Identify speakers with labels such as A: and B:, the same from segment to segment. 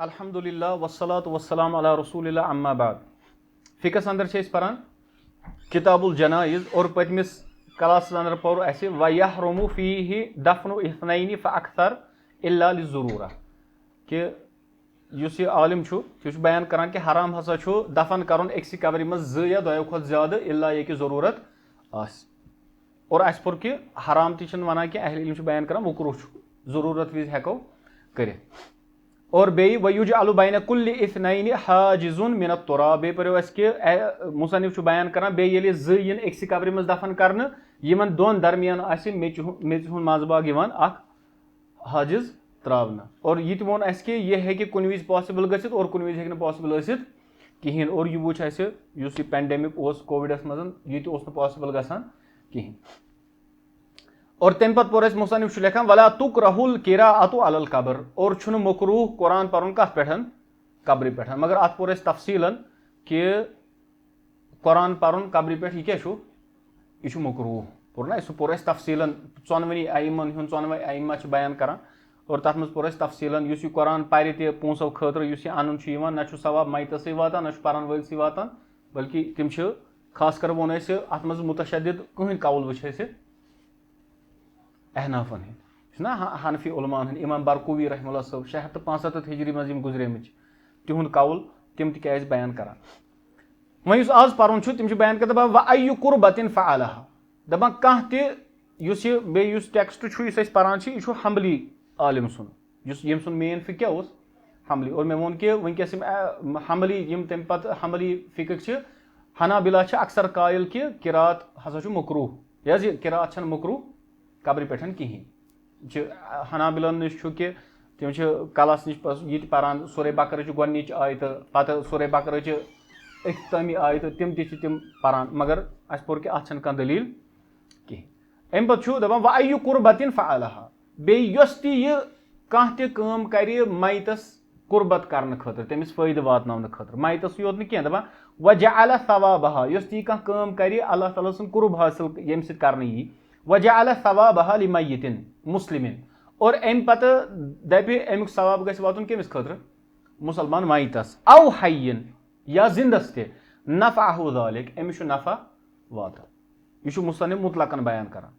A: अल्हम्दुलिल्लाह वस्सलातु वस्सलाम अला रसूलिल्लाह अम्मा बाद। फिकस अंदर छे परान किताबुल जनाइज और पतमिस क्लास अंदर पर असे व यहरुमु फीहि दफनु इथनैनि फअक्सर इल्ला लिज़ुरूरा कि युस ये आलिम छु यह बयान करान कि हराम हसा छु दफन करन एक्सी कब्र मज ज या दयो खत ज्यादा इल्ला ये कि जरूरत आस। और अस पर कि हराम ति वना कि अहल इल्म बयान करान मकरूह छु जरूरत विज हेको करे। और बे वयुजअलु बैन कुल्लि इथनैनि हाजिजुन मिन अत्तुराब बे परो अस कि मुसन्निफ बयान करान बे येले ज यिन एक्सी कब्र मज दफन करन यमन दोन दरमियान आसि मेच हुन मजबाग यिवान अख हाजिज त्रावना। और ये वो अस कि यह है कि कुन विज पॉसिबल गसित और कुन विज हेक पॉसिबल गसित कहीं। और यह वो अस युस पेंडेमिक कोविडस मज ये पॉसिबल गसान कहीं। और तम पत पोर मुसन्निफ लिखान वला तुकरहुल किराअतु अलल कब्र और छुन मकरूह कुरान परन कथ पे कब्र पे। मगर अत पोर तफसीलन कि कुरान परन कब्र पे यह क्या मकरूह पोर ना पोर तफसीलन चोनवनी अइमन हुन चोनवे अइमा बयान करान। और तथ मज पोर तफसीलन यह कुरान पारि ते पोंसो खतर अन ना सवाब मैतस वातान ना पारन वलस वातान बल्कि तिम खास कर वो अत मज मुतशद्दिद कहीं कौल वो अहनाफन ना हनफी उलमान हन इमाम बरकूवी रहमुल्लाह सब 675 हिजरी मज गुजरेम तिहुंद कौल तिम त बयान करान। वह आज पर्न तिम बयान कर दपान व अय्यु कुर्बतिन फअलहा दपान कह तुस टेक्स्ट पारान यह हम्बली आलिम सुन यम सुन मेन फिक क्या हम्बली। और मे वो कि वनकस हम्बली तम पे हम्बली फिक हनाबिला अक्सर कायल कि किरात हसा मकरूह यह किरात मकरूह कब्र पे कहीं। हनाबिलन नश कि तम कलस नश ये पारान सूरह बकरा गोच आयत पे सूरह बकरा अख्तामी आयत तिम तम पारान मगर अस पोर कि अत दलील कहीं। अम पे दपान व अय्यु कुर्बतिन फअलहा बेस कह कर मैतस कुर्बत करने खतर तमिस फायदे वातन खतर मैतस योत न दपान वजअल सवाबहा ती कह कर अल्लाह ताला सुन कुर्ब हासिल यम सत करने यी वजअल सवाबहा लिमय्यतिन मुस्लिमिन। और अम पे दपे अमुक सवाब गस वातुन कमिस खतर मुसलमान मैतस औ हय्यिन या जिंदस ते नफअहु ज़ालिक अमिस नफा वातान। यह मुसन्निफ मुतलकन बयान करान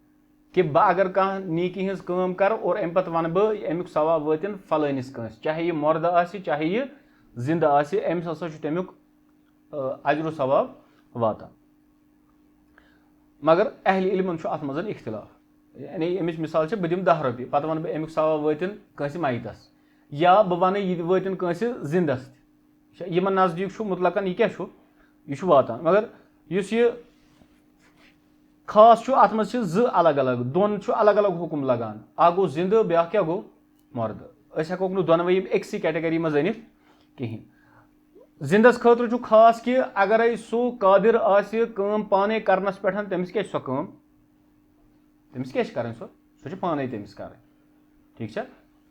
A: कि बह अगर कह नीकी हज काम कर और अम पे वन बह अमुक सवाब वातिन फलानिस कंस चाहे यह मर्द आसि चाहे यह जिंद आसि अमिस हसा तमुक अजर सवाब वातान। मगर अहल इल्मन अत मज इख्तिलाफ यानी अमिच मिसाल बह दिम 10 रपी पे वन बह अमुक सवाब वातिन कंस मैतस या बह वन यह वातिन कंस जिंदस यमन नजदीक मुतलकन यह क्या यह वातान। मगर इस खास अत मज ज अलग अलग दोन अलग अलग हुकुम लगान अ गो जिंद ब्या क्या गो मर्द अस हेको दोनवे एक्सी कैटेगरी मज अनित कहीं। जिंदस खतर खास कि अगर सो कादिर आम पाने करनस पे तमिस क्या काम तमिस क्या कर सो पाने तमिस कर ठीक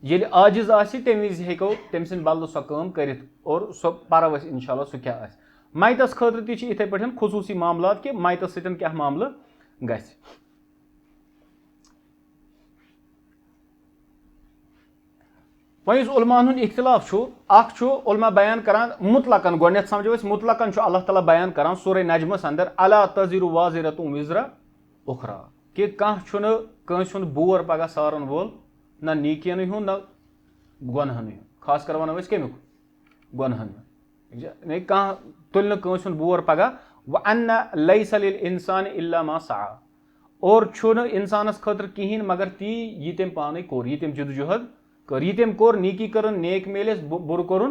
A: ये आजिज तम वज हेको तम सद बदल सो काम कर और सो पर्व इंशाल्लाह सो क्या मैतस खतर थे पे खुसूसी मामला कि मैतस सतन क्या मामला गस। वह उलमान हुन इख्तिलाफ उलमा बयान करान मुतलकन गोडनेथ समझो मुतलकन अल्लाह ताला बयान करान सूरह नजमस अंदर अला तज़िरु वाज़िरतुन विज़रा उखरा कि कस बोर पगह सारन वोल ना नीकियन हुन ना गुनहन खास कर वन कमुक गुनहन कह तुल कंस बोर पगह व अन्न लैस लिल इंसान इल्ला मा सआ और इंसानस खतर कहीं मगर ती यह तम पाने कोर यह तम जदोजहद कर यह तम कोर नीकी कर नेक मेलस बुर कर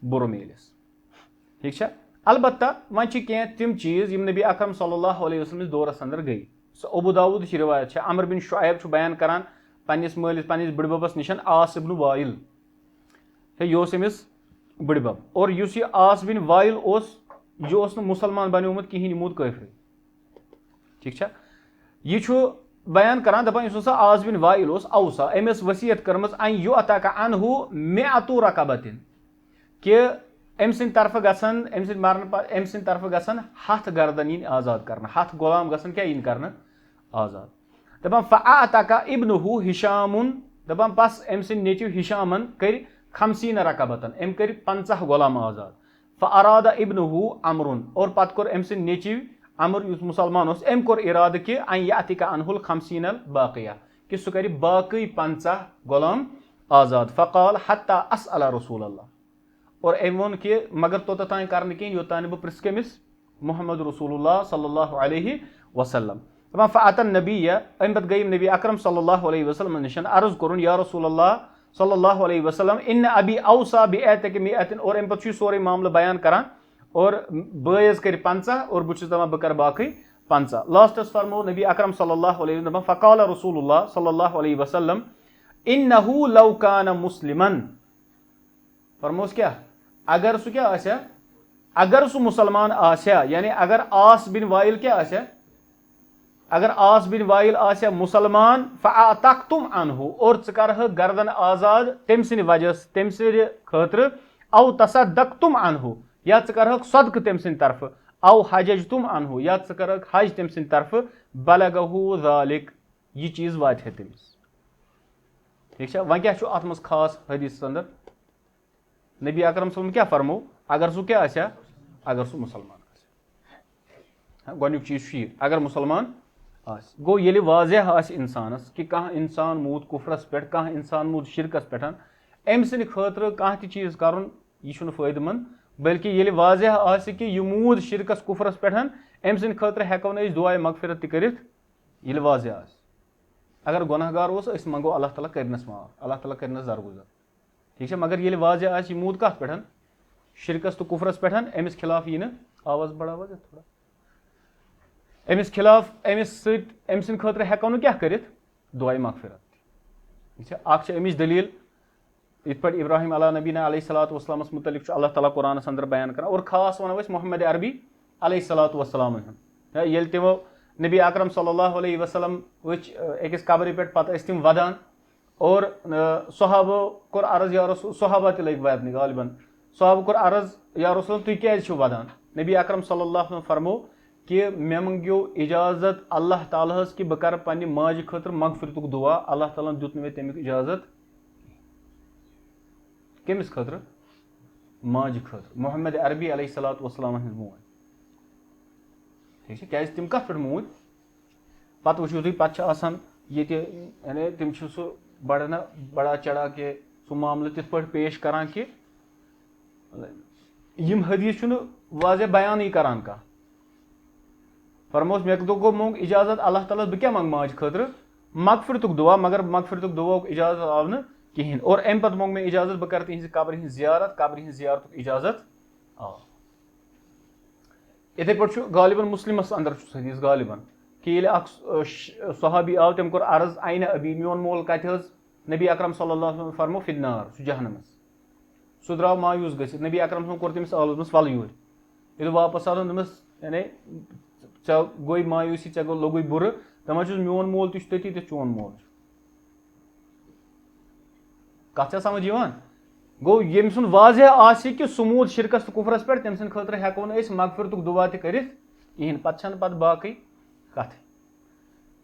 A: बुर मेलस ठीक। अलबत्ता वह कह तम चीज नबी अकरम सल्लल्लाहु अलैहि वसल्लम दौरस अंदर गई अबू दाऊद की रिवायत अमर बिन शुआयब बयान करान पन्निस मालिस पन्निस बड़बबस निशन आस इब्न वाइल यह अमिस बड़बब और यह आस बिन वाइल यह मुसलमान बनोमुत कहीं मूद काफिर ठीक। यह बयान करान दपान आस बिन वाइल औसा अमिस वसीयत कर्म अन युअतक अन्हु मिअतु रकबतिन कि अम सद तरफ गसन अम सद मरन अम सद तरफ गसन 100 गर्दन इन आजाद करना 100 गुलाम गसन क्या इन करना आजाद। दपान फअतक इब्नुहु हिशामुन दपान पस अम सद नेचु हिशामन कर खमसीन रकबतन एम कर 50 गुलाम आजाद फअरादा इब्नुहु अमरुन और पत कोर एम सिन नेचिव अमर युस मुसलमान उस एम कोर इराद कि अन यातिका अनहुल खमसीनल बाकिया कि सु कर बाकी 50 गुलाम आजाद फ़क़ाल हत्ता अस्अला रसूल अल्लाह और एम वोन कि मगर तोत तान करन कि योतान ब प्रिस केमिस मुहम्मद रसूलुल्लाह सल्लल्लाहु अलैहि वसल्लम तमाम फ़अतन नबिया एम बद गयम नबी अकरम सल्लल्लाहु अलैहि वसल्लम निशन अर्ज करुन या रसूलुल्लाह सल्लल्लाहु अलैहि वसल्लम इन अबी औसा बिअतक मिअतिन और एम पत सोरे मामला बयान करान और बयस कर 50 और बुछ दमा बकर बाकी 50 लास्टस फरमो नबी अकरम सल्लल्लाहु अलैहि वसल्लम फ़क़ाल रसूलुल्लाह सल्लल्लाहु अलैहि वसल्लम इन्नहु लौ कान मुस्लिमन फरमोस क्या अगर सु क्या आशा अगर सु मुसलमान आशा यानी अगर आस बिन वाइल क्या आशा अगर आस बिन वाइल आशा मुसलमान फ़अतक़तुम अनहु और च गर्दन आजाद तम सिन वजह तम सिन खतर औ तसद्दक़तुम अनहु या च सदक तम सिन तरफ औ हजजतुम अनहु या च हज तम सिन तरफ बलगहु ज़ालिक यह चीज वात है तमिस ठीक है वह क्या अत मज खास हदीस अंदर नबी अकरम सल्लम क्या फरमो अगर सु क्या आशा अगर सु मुसलमान गोनुक चीज अगर मुसलमान गो ये वाजह इंसानस कि कह इंसान मूत कुफरस पे कह इंसान मूत शिरकस पे अम सद खतर कह चीज कर यह फायदेमंद बल्कि ये वाजह कि यह मूद शिरकस कुफरस पे अम सद खतर हेको न दुआ मगफिरत ये वाजह अगर गुनहगार उस मंगो अल्लाह ताला करनस माफ अल्लाह ताला करनस दरगुजर ठीक है मगर ये वाजह यह मूद कत पे शिरकस तो कुफरस पे अमिस खिलाफ यह आवाज बढ़ावा थोड़ा अमिस खिलाफ अम सद खतर हेको न क्या कर दुआ मगफिरत ठीक अमिस दलील इत पे इब्राहिम अला नबीना अलैहिस्सलातु वस्सलामस मुतलिक अल्लाह ताला कुरानस अंदर बयान कर और खास वनो मोहम्मद अरबी अलैहिस्सलातु वस्सलाम ये तमो नबी अकरम सल्लल्लाहु अलैहि वसल्लम वच अकिस कब्र पे पत तम वदान और सहाबो कोर अर्ज या रसूल सहाबा ते लग वदन गालिबन सहाबो कोर अर्ज या रसूल तुम क्या वदान नबी अकरम सल्लल्लाहु अलैहि वसल्लम फरमो कि मे मंगो इजाजत अल्लाह ताला कि बह कर पन्ने माज खतर मगफिरतुक दुआ अल्लाह ताला दुत मे तमिक इजाजत कमिस खतर माज खतर मोहम्मद अरबी अलैहिस्सलातु वस्सलाम हन मोज ठीक है क्या तम कत पे मूद पत वो तुम पे यानी तम सह बड़ा चढ़ा के सह मामल तिथ पे पेश करान कि यम हदीस वाजह बयान करान कह फरमोस मे गो मोंग इजाजत अल्लाह ताला बह क्या मंग माज खतर मगफिरतुक दुआ मगर मगफिरतुक दुआ इजाजत आव न कहें और अम पे मोंग मे इजाजत बह कर तिहज कब्र हज जियारत इजाजत आव इथे पे गालिबन मुस्लिमस अंदर हदीस गालिबन कि ये सहाबी आव तम कोर अर्ज आइन अबी मोन मोल कत नबी अकरम सल्लल्लाहु अलैहि वसल्लम फरमो फिन्नार सह जहनमस सह द्राव मायूस गि नबी अकरम कोर तमिस आल दोपस वल यूर ये वापस आल दोपस यानी ऐ गई मायूसी ऐ लोगुई बुर दपान मोन मोल तती तो चोन मोल कत समझ गो यम सुन वाजह आसि कि सुमूद शिरकस तो कुफरस पे तम सद खतर हेको न मगफिरतुक दुआ कहें पे बाकी कथ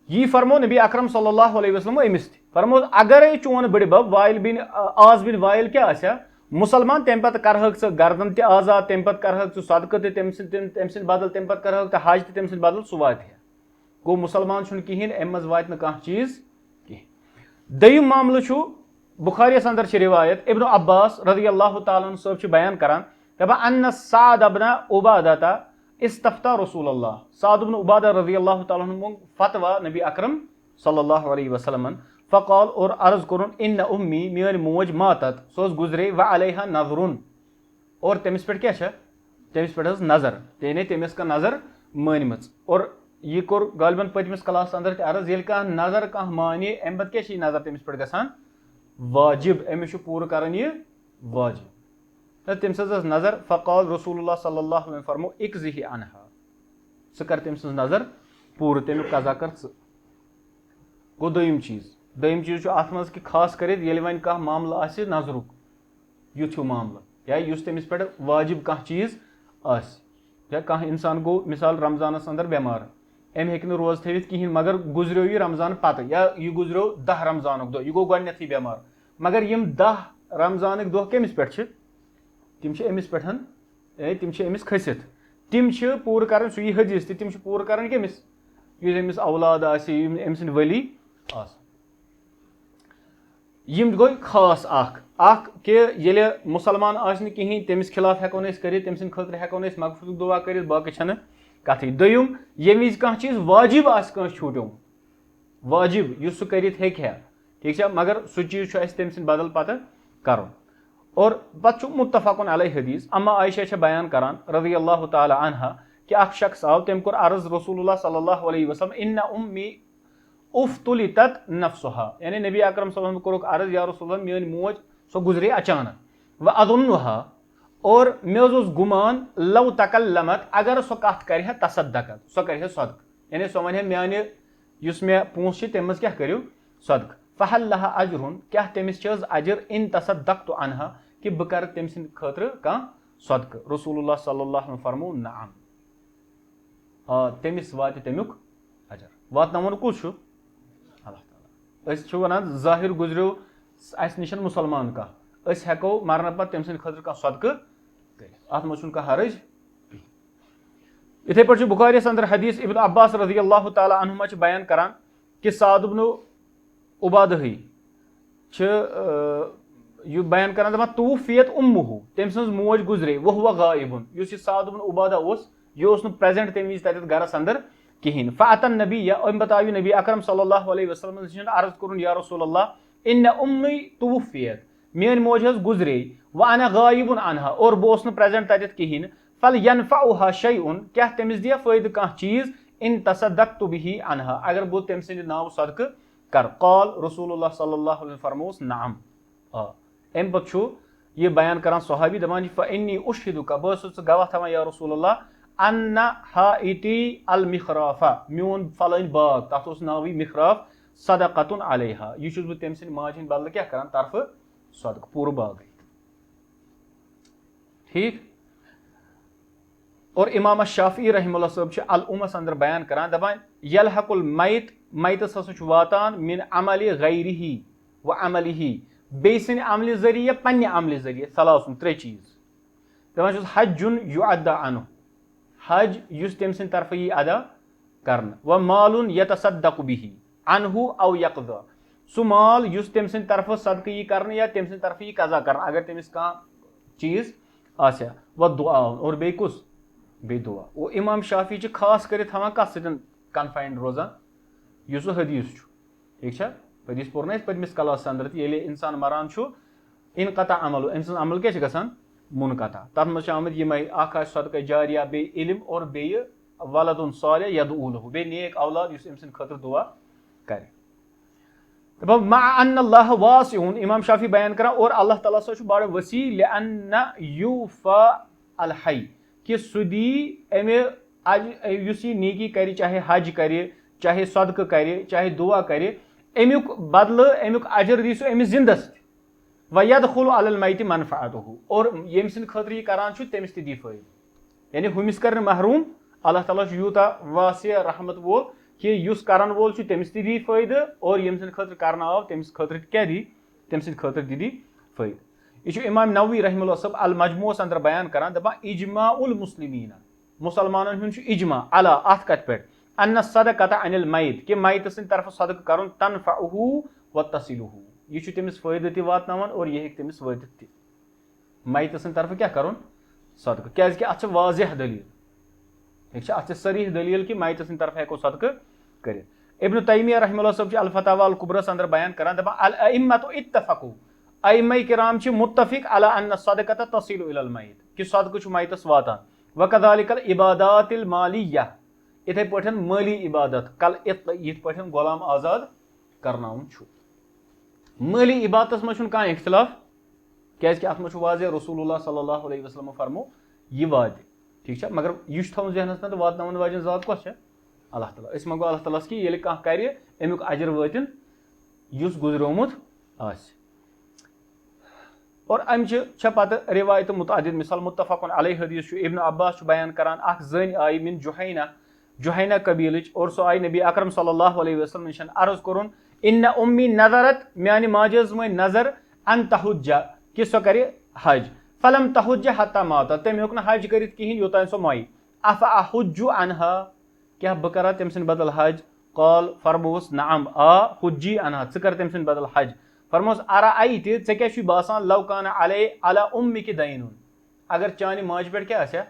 A: यी फरमो नबी अकरम सल्लल्लाहु अलैहि वसल्लम अमिस फरमो अगर चोन बड़ बब वाइल बिन आज बिन वाइल क्या आशा मुसलमान तम पे करहक गर्दन त आजाद तम पे करहक सदक तम सद बदल तम पे करहक हज तम सद बदल सह वात गो मुसलमान कहें अम मज वात कह चीज कहें दय्यम मामल बुखारियस अंदर रिवायत इब्न अब्बास रज़ियल्लाहु ताला अन्हु साहब बयान करान दपान अन्न साद इब्न उबादा इस्तफ्ता रसूलुल्लाह साद इब्न उबादा रज़ियल्लाहु ताला अन्हु फतवा नबी अकरम सल्लल्लाहु अलैहि वसल्लम फ़क़ाल और अर्ज करुन इन उम्मी मेरी मोज मातत सो गुजरे व अलैहा नज़रुन और तमिस पे क्या तमिस पे नजर यानी तमिस का नजर मानम और यह कोर गालिबन पतमिस क्लास अंदर अर्ज ये कह नजर कह माने अम पे क्या नजर तमिस पे गसान वाजिब अमिस पूर कर वाजिब तम नजर फ़क़ाल रसूलुल्लाह सल्लल्लाहु अलैहि वसल्लम फरमो इक्ज़िही अनहा कर तम नजर पूर तमिक कज़ा कर गो दोयम चीज अत मज कि खास कर वन कह मामला आसि नजरुक युथ मामला या युस तमिस पे वाजिब कह चीज या कह इंसान गो मिसाल रमजानस अंदर बेमार अम हेक रोज थवित कहें मगर गुजरो यह रमजान पत या यह गुजरो 10 रमजान दो यह गो गोडनेथी बेमार मगर यम 10 रमजान दह कमिस पे तम अमिस पे तम अमिस खसित तम पूर कर सू हदीस तम पूर कर कमिस अमिस औलाद अम सद वली गो खास कि ये मुसलमान आने कहें तमिस खिलाफ हेको कर तम सद खतर हेको मगफरत दुआ कर बाकी कथ दोम ये विज कह चीज वाजिब छूटोमुत वाजिब सह कर ठीक है मगर सह चीज तम सद बदल पत कर और पे मुत्तफ़क़ुन अलैहि हदीस अम्मा आयशा बयान करान रज़ी अल्लाह ताला अन्हा कि अख शख्स आव तम कोर अर्ज रसूलुल्लाह सल्लल्लाहु अलैहि वसल्लम इन्ना उम्मी उफ्तुलितत नफ्सुहा यानी नबी अकरम सल्लल्लाहु अलैहि वसल्लम कोरुक अर्ज या रसूलुल्लाह मेरी मोज सो गुजरे अचानक व अदुन्नुहा और मे गुमान लव तकल्लमत अगर सो कथ कर तसद्दकत सो कर सदक यानी सो वन माने युस मे पोंस तम क्या करियो सदक फहल लहा अजरुन क्या तमिस अजर इन तसद्दकतु अनहा कि बह कर तम सद खतर कह सदक रसूलुल्लाह सल्लल्लाहु अलैहि वसल्लम फरमो नाम तमिस वात तमुक अजर वातन कुछ अल्लाह ताला वन जाहिर गुजरो अस निश मुसलमान कह हेको मरन पे तम सद खतर कह सदक कर अत मह कह हरज इथे पे बुखारी अंदर हदीस इब्न अब्बास रज़ी अल्लाह ताला अन्हुमा बयान करान कि साद इब्न उबादही यह बयान कर दपान तूफियत उम्मुहु तम सज मोज गुजरे वह हुआ गायबुन साद इब्न उबादा यह प्रेजेंट तम विज तत गरस अंदर कहें फ़अतन नबी बताव नबी अकरम सल्लल्लाहु अलैहि वसल्लम अर्ज कर या रसूलल्लाह इन्न उम्मी तूफियत मेरी मोज गुजरे व अना गायबुन अनहा और बह प्रेजेंट तत कहें फल यनफ़उहा शैउन क्या तमिस दिया फ़ायदे कह चीज इन तसद्दक़तु बिही अनहा अगर बह तम सद नाव सदक कर क़ाल रसूलुल्लाह सल्लल्लाहु अलैहि वसल्लम फरमोस नाम अम पे यह बयान करान सहाबी दपान फ़इन्नी उशहिदुका बह गवाह थवान या रसूलल्लाह अन्ना हाइती अल मिखराफा मोन फलान बाग तथ नाव मिखराफ सदक़तुन अलैहा यह बह तम सद माज हंद बदल क्या करान तरफ सदक पूर बाग ठीक और इमाम शाफी रहमतुल्लाह साहब अल उमस अंदर बयान करान दपान यलहकुल मैत मैतस हसा वातान मिन अमल गैरिही व अमलिही बे सन अमल जरिए पन्ने अमल जरिए सलासुन त्रे चीज दपान हजुन युअद्दा अनु हज युस तम सद तरफ यी अदा करन व मालुन यतसद्दक़ु बिही अनहु औ यक़ज़ा सु माल युस तम सद तरफ सदक़ यी करन या तम सद तरफ यी कज़ा करन अगर तमिस कह चीज आसा व दुआ और बे कुस बे दुआ वो इमाम शाफी खास कर कत सतन कन्फाइंड रोजान यह हदीस ठीक है हदीस पोर ना पतमिस क्लास अंदर ये इंसान मरान इनक़ता अमल अम सद अमल क्या गसान मुनक़ता तथ मज आमद यमे सदक़ा जारिया बे इल्म और बे वलदुन सालिह यदऊ लहु बे नेक औलाद अम सद खतर दुआ कर मा अन्नल्लाह वासिउन इमाम शाफी बयान कर और अल्लाह ताला सो बड़ वसी लिअन्न युफा अल हय कि सुदी अमे नेकी कर चाहे हज कर चाहे सदक़ कर चाहे दुआ कर अमुक बदल अमुक अजर दी सो अमिस जिंदस व यदखुलु अलल मैत मनफ़अतुहु और यम सद खतर यह करान तमिस दी फ़ायदे यानी हुमिस कर महरूम अल्लाह ताला यूता वासिअ रहमत वोल कि युस करन वोल तमिस दी फ़ायदे और यम सद खतर करना आव तमिस खतर क्या दी तम सद खतर दी फ़ायदे यह इमाम नववी रहमतुल्लाह सब अल मजमूअस अंदर बयान करान दपान इजमाउल मुस्लिमीन मुसलमानन हुंद इजमा अला अथ कथ पे अन्न सदक़ता अनिल मैत कि मैत सद तरफ सदक़ करन तनफ़अहु व तसिलुहु यह तमिस फ़ायदे ति वातनावन और यह हेक तमिस वातित ति मैत सद तरफ क्या करन सदक़ क्या अत वाज़िह दलील ठीक है अत सरीह दलील कि मैत सद तरफ हेको सदक़ कर इब्न तैमिया रहमतुल्लाह सब अल फतावा अल कुबरस अंदर बयान करान दपान अल अइम्मतु इत्तफ़क़ु अइम्मा किराम मुत्तफ़िक़ अला अन्न सदक़ता तसिलु इलल मैत कि सदक़ मैतस वातान व कज़ालिकल इबादातिल मालिया इथे पठन माली इबादत कल यथ पठन गुलाम आजाद करनाउन माली इबादत मज कह इख्तिलाफ क्या अत मज वाज़े रसूलुल्लाह सल्लल्लाहु अलैहि वसल्लम फरमो यह वात ठीक है मगर यह थवन जहनस ना वातन वाजन जात कस अल्लाह ताला मंगो अल्लाह ताला कि ये कह कर अमुक अजर वातिन युस गुजरोमुत आस और अमच पत रिवायत मुतअद्दिद मिसाल मुत्तफ़क़ुन अलैहि हदीस इब्न अब्बास बयान करान अख जन आई मिन जुहैना कबीलच और सो आई नबी अकरम सल्लल्लाहु अलैहि वसल्लम निशन अर्ज करुन इन्न उम्मी नज़रत म्यानि माजे मै नजर अन तहुज्जा कि सो करे हज फलम तहुज हत्ता माता तम हेक हज कर कहें योतान सो मई अफ अहुजु अनहा क्या बह करा तम सद बदल हज कॉल फरमोस नाम आ हुजी अनहा च कर तम सद बदल हज फरमोस अरा आई ते क्या बासान लवकान अला उम्मिक दैन अगर चानि माज पे क्या आसा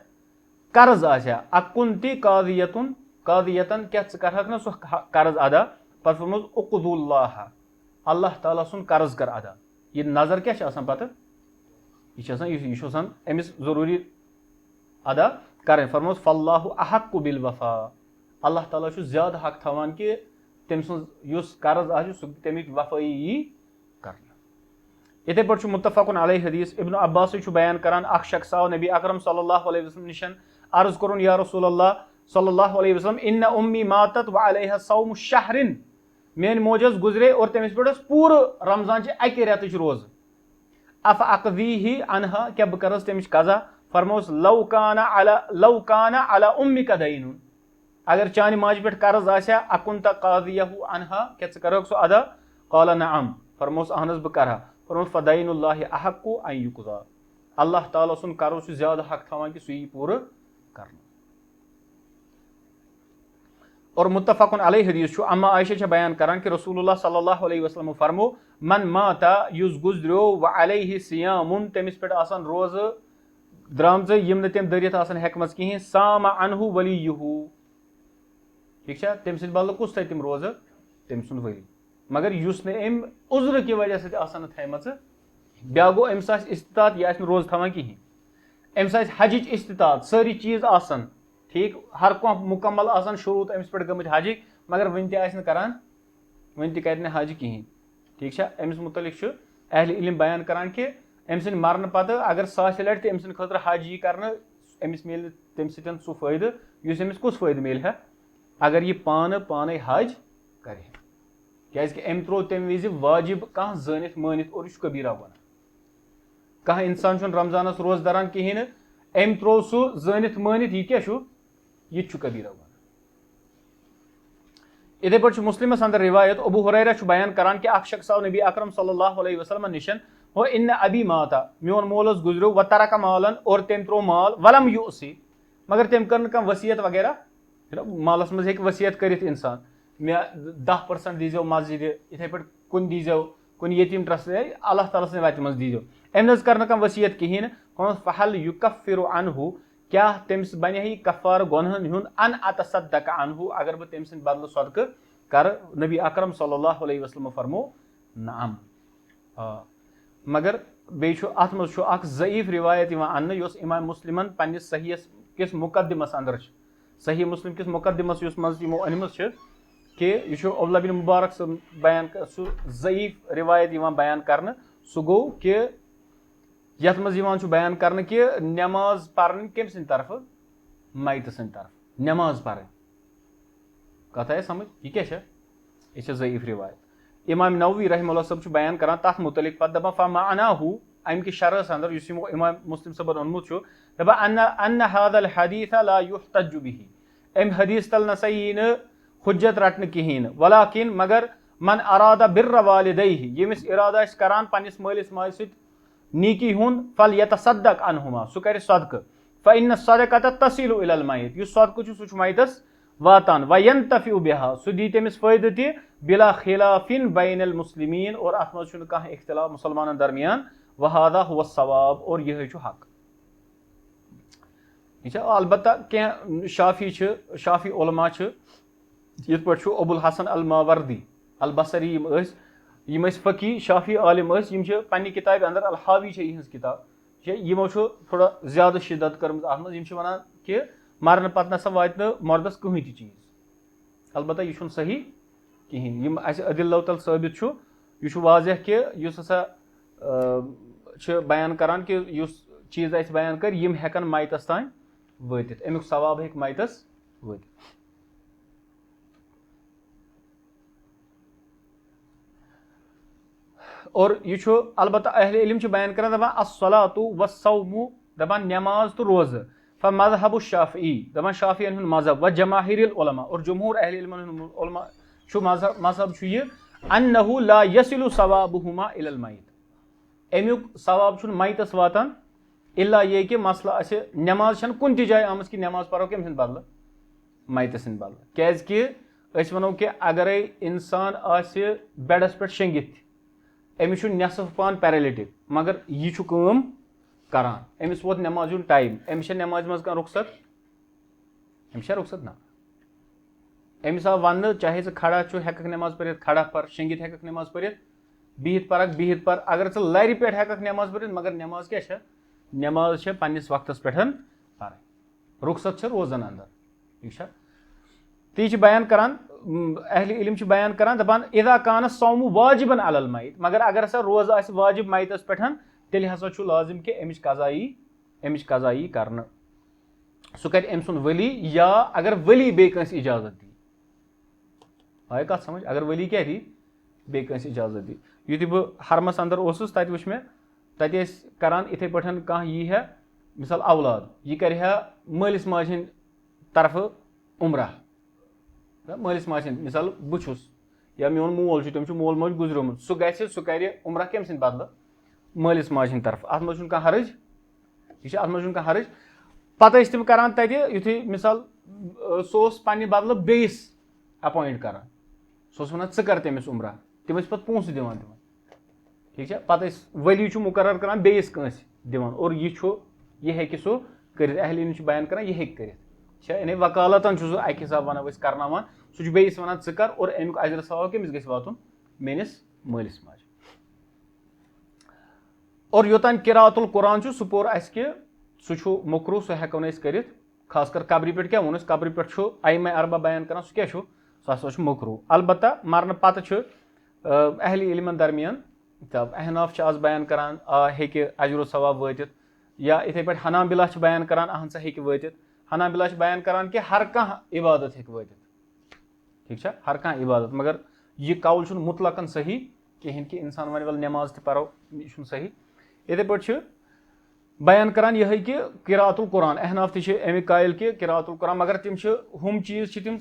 A: कर्ज आसा अकुन ति कादियतन क्या च करहक ना सह कर्ज अदा पर फरमोस उक़दुल्लाह अल्लाह ताला सुन कर्ज कर अदा ये नजर क्या पत यह अमिस जरूरी अदा करें फरमोस फल्लाहु अहक्कु बिल वफा अल्लाह ताला ज्यादा हक थवान कि तम सुस कर्ज आ तमिक वफाई यी करना। इथे पे मुत्तफ़क़ुन अलैहि हदीस इब्न अब्बास बयान करान अख शख्स आव नबी अकरम सल्लल्लाहु अलैहि वसल्लम निशन अर्ज करुन या रसूलल्लाह सल्लल्लाहु अलैहि वसल्लम इन्न उम्मी मातत व अलैहा सौम शहरिन मेन मोजस गुजरे और तमिस पे पूरे रमजान चे अके रेतच रोज अफ अक़दीही अनहा क्या बह करस तमिस कज़ा फरमोस लौकाना अला उम्मिक दैनुन अगर चानि माज पे कर्ज आसा अकुनता कादियहु अनहा क्या च करहक सो अदा क़ाला नअम फरमोस अहनस बह करहा फरमोस फदैनुल्लाहि अहक्कु अन युक़ज़ा अल्लाह ताला सुन कर्ज ज्यादा हक थवान कि सु पूरा करना। और मुत्तफ़क़ुन अलैहि हदीस अम्मा आयशा बयान करान कि रसूलुल्लाह सल्लल्लाहु अलैहि वसल्लम फरमो मन माता युस गुजरो व अलैहि सियामुन तमिस पे आसान रोज द्रामज यम तम दरित आसान हेकमज कहीं सामा अनहु वलियुहु ठीक है तम सद बदल कुछ तम रोज तम सुन वली मगर युस ने अम उज्र की वजह से आसान थमच ब्या गो अम्स इस्तितात यह रोज थवान कहीं अम्स हजिच इस्तितात सारी चीज आसान ठीक हर कह मुकम्मल आसान शुरूत अम्स पे गमत हजिक मगर वन तरान वन तक हज कहीं ठीक है अम्स मुतलिक अहल इल्म बयान करान कि अम सद मरन पत अगर 100 लट अम सद खतर हज यी कर अमिस मिल तम सत सह फायदे युस अमिस कुछ फायदे मिल है अगर यह पाने हज करे क्या अम त्रो तम विज वाजिब कह जानित मानित और यह कबीरा गुनाह कह इंसान रमजानस रोज दरान कहें अम त्रो सह जानित मानित यह क्या यह कबीरा गुनाह। इथे पे मुस्लिमस अंदर रिवायत अबू हुरैरा बयान करान कि अख शख्स आव नबी अकरम सल्लल्लाहु अलैहि वसल्लम निशन हो इन अबी माता मोन मोल गुजरो व तरक मालन और तम त्रो माल वलम युसी मगर तम कर कह वसीयत वगैरह मालस मज हे वसीयत कर इंसान मे 10% दीजो मस्जिद इथे पे कुन दीजो कुन यतीम ट्रस्ट अल्लाह ताला सद वत मज दीजो अम नज कर कह वसीयत कहें फहल युकफ्फिरु अनहु क्या तमिस बन कफ़ार गुनहन हुन अन अतसद्दक अनहु अगर बह तम सद बदल सदक़ कर नबी अकरम सल्लल्लाहु अलैहि वसल्लम फरमो नाम मगर बेह अत मज ज़ईफ रिवायत अन्न इमाम मुस्लिमन पन्निस सही किस मुकदमस अंदर सही मुस्लिम किस मुकदमस मज यमो अनमस कि यह अब्दुल्लाह बिन मुबारक बयान ज़ईफ रिवायत बयान कर सह गो कि यथ मज बयान कर कि नमाज पढ़ कम सद तरफ मैत सद तरफ नमाज पढ़ कथ आया समझ यह क्या यह ज़ईफ रिवायत। इमाम नववी रहमहुल्लाह सब बयान करान तथ मुतलिक पत दपान फमाअनाहु अम कि शरहस अंदर इमाम मुस्लिम सबन ओनमुत दपान अन्न हादल हदीस ला युहतज्जु बिही अम हदीस तल नसा न हुज्जत रटन कहें वलाकिन मगर मन अरादा बिर्र वालिदैहि यमिस इरादा करान पन्निस मालिस माज सत नीकी हुन फल यतसद्दक अनहुमा सह कर सदक फ़इन सदक़त तसिलु इलल मय्यित युस सदक सह मय्यितस वातान व यंतफ़िउ बिहा सह दी तमिस फायदे ति बिला खिलाफिन बैनल मुस्लिमीन और अत मज छुन कह इख्तिलाफ मुसलमानन दरमियान व हादा हुवा सवाब और यह छु हक। अलबत्ता कह शाफी उलमा ये पे अबुल हसन अल मावर्दी अल बसरी यम फ़की शाफी आलिम पन्ने किताब अंदर अल हावी यहज किताब यमो थोड़ा ज्यादा शिद्दत कर्म अत मज वन कि मरन पत नसा वात मर्दस कहीं ती चीज अलबत्ता यह सही कहें अदिल्लो तल साबित यह वाजह कि हसा बयान करान कि चीज बयान कर यम हेकन मैतस तान वातित अमुक सवाब हेक मैतस वातित। और यह अलबत्ता अहले इल्म बयान कर दपान अस्सलातु वस्सौमु दपान नमाज तो रोज फमज़हबु शाफ़िई दपान शाफ़ियन हुन मज़हब व जमाहिरिल उलमा और जमहूर अहले इल्म उलमा छु मज़हब छु यह अन्नहु ला यसिलु सवाबुहुमा इलल मय्यित अमुक सवाब छुन माइतस वातान इल्ला ये कि मसला आसे नमाज छन कुन ति जाय आमस कि नमाज परो केम सिंद बदल माइतस सिंद बदल कैज कि अस वनो कि अगर इंसान आसे बेडस पे शेंगित अमिस नेसफ पान पैरालिटिक मगर यह काम करान अमिस वोत नमाज टाइम अमिस नमाज मज रुखसत अमिस रुखसत ना अमिस आव वन चाहे ज खड़ा हेक नमाज पर खड़ा पर शेंगित हेक नमाज पर बिहित परक बिहित पर अगर ज लरि पे हेक नमाज पर मगर नमाज क्या नमाज पन्निस वक्तस पे पर रुखसत रोजान अंदर ठीक ती बयान करान अहले इल्म बयान करान दपान इदा कान सौमु वाजिबन अलल मैत मगर अगर हसा रोज आस वाजिब मैतस पे तेल हसा छु लाजिम कि अमिश कज़ाई करन सु कर अम सुन वली या अगर वली बे कंस इजाजत दी आय कत समझ अगर वली क्या दी बे कंस इजाजत दी युति ब हरमस अंदर ओसुस तत वुच मे तत करान इथे पठन कह यी है मिसाल औलाद यह कर मालिस माज हिंद तरफ उम्रा मालिस माज हिंद मिसाल बुछुस या मोन मोल तम मोल मोज गुजरोमुत सह गि सह कर उम्रा कम सिंद बदल मालिस माज हिंद तरफ अत मज कह हरज यह अत मज कह हरज पत तम करान तत युथि मिसाल सह पन्ने बदल बेस अपॉइंट करान सह वन च कर तमिस उम्रा तम पे पोस दिवान तम ठीक है पत वली मुकर्रर करान बेस कंस दिवान और यह हेकि सह कर अहले इल्म बयान करान यह हेक कर यानी वकालतन सह अक हिसाब वन करनावान सह बेस वन च कर और अमुक अजर सवाब कमिस गि वातुन मेनिस मालिस माज और योतान किरातुल कुरान सह पोर अस कि सह मकरू सह हेको कर खासकर कब्र पे क्या वोन कब्र पे अइमा अरबा बयान करान सह क्या सह हसा मकरू अलबत्ता मरन पत अहले इल्मन दरमियान तब अहनाफ आज बयान करान हेकि अजर सवाब वातित या इथे पे हनाबिला बयान करान अहन सा हेकि वातित हनाबिला बयान करान कि हर कह इबादत हेक वातित ठीक है हर कह इबादत मगर यह कौल छुन मुतलकन सही कहें कि इंसान वन वल नमाज त परो यह सही इथे पे बयान करान यह कि किरातुल कुरान अहनाफ त अमिक कायल कि किरातुल कुरान मगर तम हम चीज तम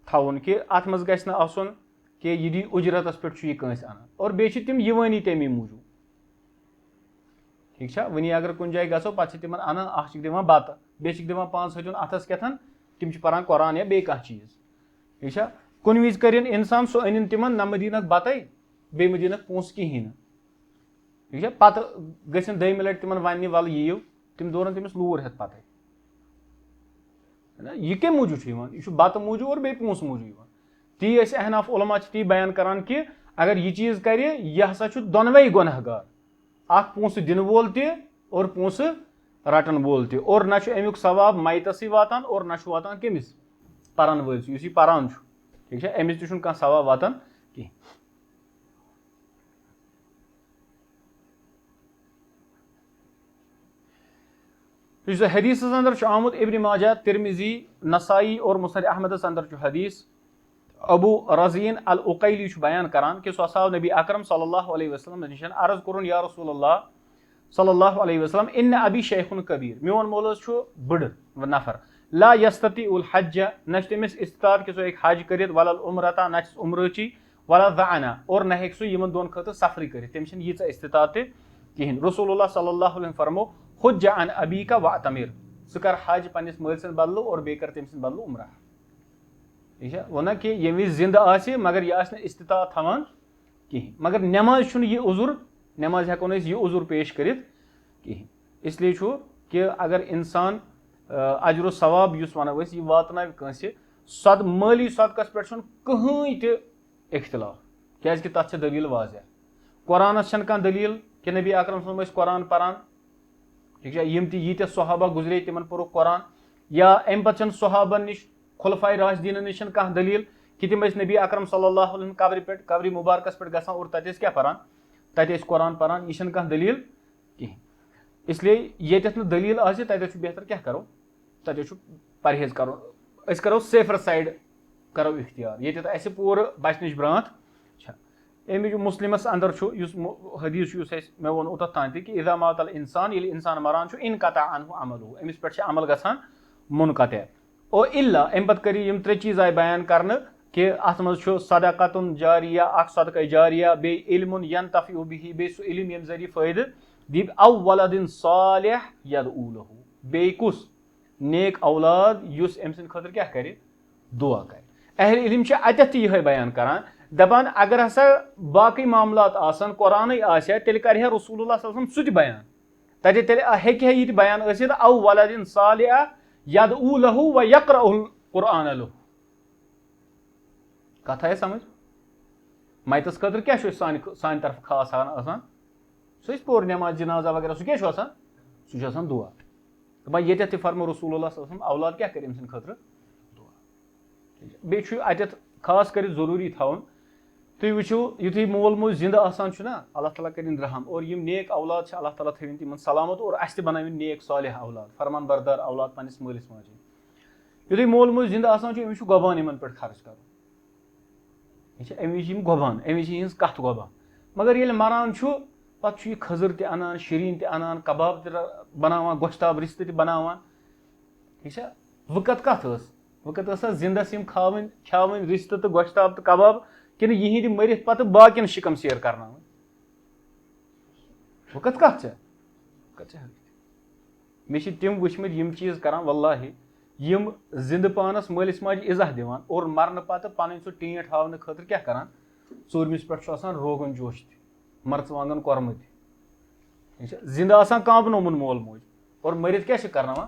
A: सवन कि अत मज गि आसन कि यह दी उजरतस पे यह कंस अनान और बे तम यवानी तमी मूजूब ठीक है वनी अगर कुन जाय गो पे तिम अनान अख दिवान बत बे दिवान पान सतन अथस केथन तम पान कुरान या बे कह चीज ठीक है कुन विज कर इंसान सह अन तिम न दीनक बत बे दीनक पोस कहें ठीक है पत गन दम लट तिम वन वल यीव तम दोरन तमिस लूर हेत पत यह कम मूजूब यह बत मूजूब और बे पोस मूजूब ती अहनाफ उलमा ती बयान करान कि अगर यह चीज कर यह हसा दोनवे गुनहगार अख पोस दिन वोल त और पोस रटन वोल त और ना अमुक सवाब मैतस वातान और ना वातान कमिस पान वल यह पान ठीक है अमिस तह सवाब वातान कह हदीस अंदर आमुद इब्न माजा तिरमिजी नसाई और मुस्नद अहमदस अंदर हदीस अबू रजीन अल उकैली बयान करान कि सह नबी अकरम सल्लल्लाहु अलैहि वसल्लम निश अर्ज कुरुन या रसूलल्लाह सल्लल्लाहु अलैहि वसल्लम इन अबी शैखुन कबीर मोन मोल बड़ नफर ला यस्तती उल हज न तमिस इस्तात कि सह हज कर वलल उमरता न उमरची वला दाना और न हे सह दोन खत सफरी कर तमिस यीच इस्तात कहें रसूलुल्लाह सल्लल्लाहु अलैहि फरमो हुज्ज अन अबी का वातमिर सह कर हज पन्निस मल सद बदल और बे कर तम बदल उमरा ठीक है वना कि ये वि जिंद आसे मगर यह इस्तात थवान कहें मगर नमाज यह उजुर नमाज हेको यह उजुर पेश कर कहें इसलिए कि अगर इंसान अजर सवाब वन यह वातन कंस सद माली सदकस पे कहीं तख्तिलाफ क्या तथ दलील वाजह कुरानस दलील कि नबी अकरम कुरान परान ठीक है यम तीत सहाबा गुजरे तिमन पोरुक कुरान या अम पे सहाबन निश खुलफाए राशिदीन निश कह दलील कि तम नबी अकरम सल्लल्लाहु अलैहि वसल्लम कब्र मुबारकस पे गसान और तत क्या परान तत कुरान परान यह कह दलील कहें इसलिए ये दलील आसे तत बेहतर क्या करो तत परहेज करो सेफर साइड करो इख्तियार ये पूर बच नश ब्रांत अमिक मुस्लिमस अंदर हदीस मे वो ओत तान कि इदा मातल इंसान ये इंसान मरान इन कता अनहु अमल अमिस पे अमल गसान मुनकत और इल्ला अम पे कर त्रे चीज आय बयान कर कि अत मज सदकतुन जारिया अख सदका जारिया बे इल्मुन यंतफिउ बिही बे सु इल्म यम जरिए फायदे दी औ वलदिन सालिह यदऊ लहु बे कुस नेक औलाद युस अम सद खतर क्या करे दुआ करे। अहल इल्म छ अतत यह बयान करान दपान अगर हसा बाकी मामलात आसन कुरान आसे तेल कर रसूलुल्लाह सल्लल्लाहु अलैहि वसल्लम सुत बयान तजे तेल हेके ये बयान असित औ वलदिन सालिह यदऊ लहु व यक़रउल कुरान लहु। कथ है समझ मैतस खतर क्या सान तरफ खास आसान सो पोर नमाज जनाजा वगैरह सह क्या सह दुआ दपान ये फरमो रसूलुल्लाह सल्लल्लाहु अलैहि वसल्लम औलाद क्या कर अम खतर दुआ बे अत खास कर जरूरी थवन तुम वो युथ मोल मोज जिंद आसान ना अल्लाह ताला करिन रहम और यम नेक औलाद अल्लाह ताला थविन तिमन सलामत और अस बनाविन नेक सालिह औलाद फरमान बरदार औलाद पन्निस मालिस माजे युथ मोल मोज जिंद आसान अमिस गोबान इन पे खर्च कर अमिस गोबान अमिस हज कथ गोबान मगर ये मरान पे खजर तनान शरीन तनान कबाब बनावान गोश्ताब रिश्त बनावान ठीक है वक़्त कत वक़्त जिंदस खावन खावन रिश्त तो गोश्ताब तो कबाब कि यहिंद मरित पत बाकिन शिकम शेयर करना वक़्त कत मे तम वुचमत यम चीज करान वल्लाहि यम जिंद पानस मालिस माज इज़्ज़त दिवान और मरन पत पन सह टेंट हावन खतर क्या करान चोरमिस पे रोगन जोश मर्चवांगन कोरम जिंद आसान कांपनोमुन मोल मोज और मरित क्या करना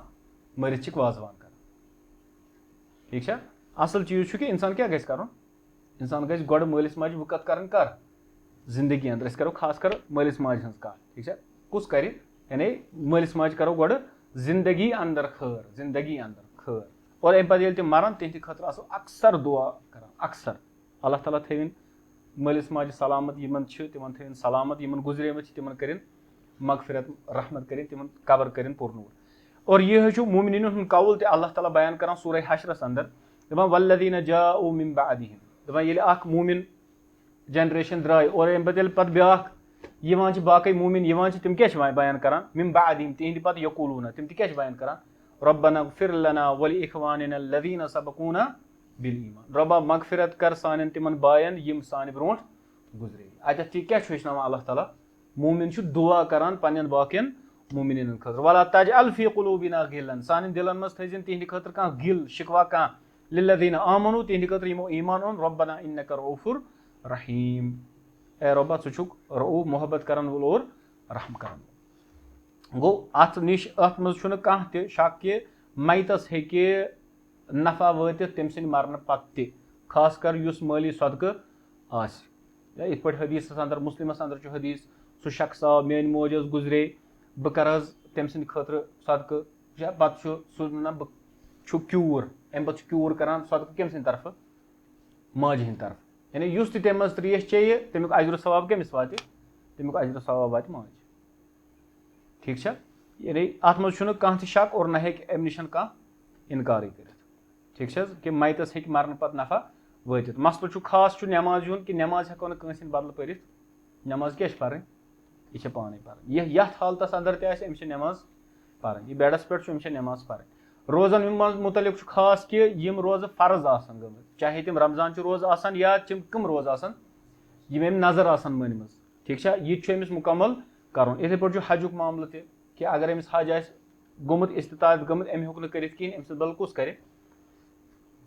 A: मरित वाजवान कर ठीक है। असल चीज कि इंसान क्या गस कर इंसान गस गोड मालिस माज वक़्त कर जिंदगी अंदर करो खास कर मालिस माज हज कथ ठीक है कुस कर यानी मालिस माज करो गोड जिंदगी अंदर खैर और अम पे तम मरान तिहद खतर आसो अक्सर दुआ कर अक्सर अल्लाह ताला थविन मालिस माज सलामत यमन तिमन थविन सलामत यमन गुजरेमत तिमन करिन मगफिरत रहमत करिन तिमन कबर करिन पुरनूर। और यह मोमिनीन हुंद कौल ते अल्लाह ताला बयान करान सूरह हशरस अंदर दपान वल्लज़ीना जाऊ मिन बअदिहिम दपान ये अख मोमिन जनरेशन द्राय और अम पे ब्याख यवान बाकी मोमिन यवान तिम क्या बयान करान मिन बअदिहिम तिहंद पत यकूलूना तिम क्या बयान करान रब्बना इग़फिर लना व लिइख़वानिना अल्लज़ीना सबक़ूना बिल ईमान रब्बा मगफिरत कर सानन तिमन बायन यम सान ब्रोंठ गुजरे अत क्या हेचनावान अल्लाह ताला मोमिन दुआ करान पन्न बाकियन मोमिनीन खतर वला तजअल फी क़ुलूबिना गिल्लन सान दिलन मज थजिन तिहंद खतर कह गिल शिकवा कह लिल्लज़ीना आमनू तिहंद खतर यमो ईमान ओन रब्बना इन्नका रऊफुर रहीम ए रब्बा छुक रऊफ मोहब्बत करन वोल और रहम करन गो अत निश अत मज कह त शक कि मैतस हेके नफा वात तम सद मरन पत खास कर युस माली सदक़ आस इत पे हदीस अंदर मुस्लिमस अंदर हदीस सह शख्स आव मेन मोज गुजरे बह कर तम सद खतर सदक़ पे सह क्यूर अम पे क्यूर करान सदक़ कम सद तरफ माज हंद तरफ यानी युस तम मज त्रेश चे तमिक अजर सवाब कमिस वात तमिक अजर सवाब वात माज ठीक है। यानी अत मज कह शक और न हेक अम निश कह इनकार कर ठीक है कि मैतस हेक मरन पत नफा वात मसल खास नमाज हुन कि नमाज हेको न कंस बदल पर नमाज क्या पर यह पाने पर यह हालतस अंदर तम नमाज पर यह बेडस पे नमाज पर रोजन मुतलिक खास कि यम रोज फर्ज आसन गमत चाहे तम रमजान रोज आसन या कम रोज आसन यम अम नजर आसन मनमज ठीक है यह अमिस मुकम्मल कर इथे पे हजुक मामल त कि अगर अमिस हज गोमुत इस्तिताअत गमत अम हेक कर अम बल कुस कर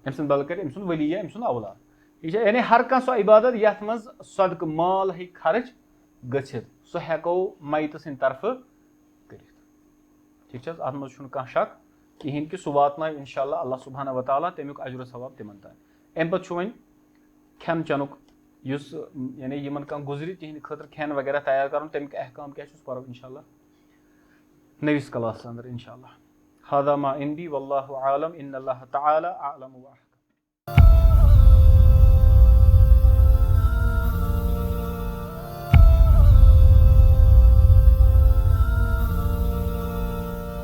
A: अम बल कर अम वली या अम औलाद ठीक है। यानी हर कह सो इबादत यथ मज सदक माल हे खर्च गथित सह हेको मैत सद तरफ कर ठीक है अत मज कह शक कहें कि सह वातन इंशाअल्लाह अल्लाह सुब्हानहु व तआला तमिक अजर सवाब तिमन तान अम पे वन खेन चनुक यानी यमन कह गुजरी तिहंद खतर खेन वगैरह तैयार कर तमिक अहकाम क्या पर इंशाअल्लाह नविस क्लास अंदर इंशाअल्लाह हादा मा इंदी वल्लाहु आलम इन्नल्लाह तआला अअलम व अहकम।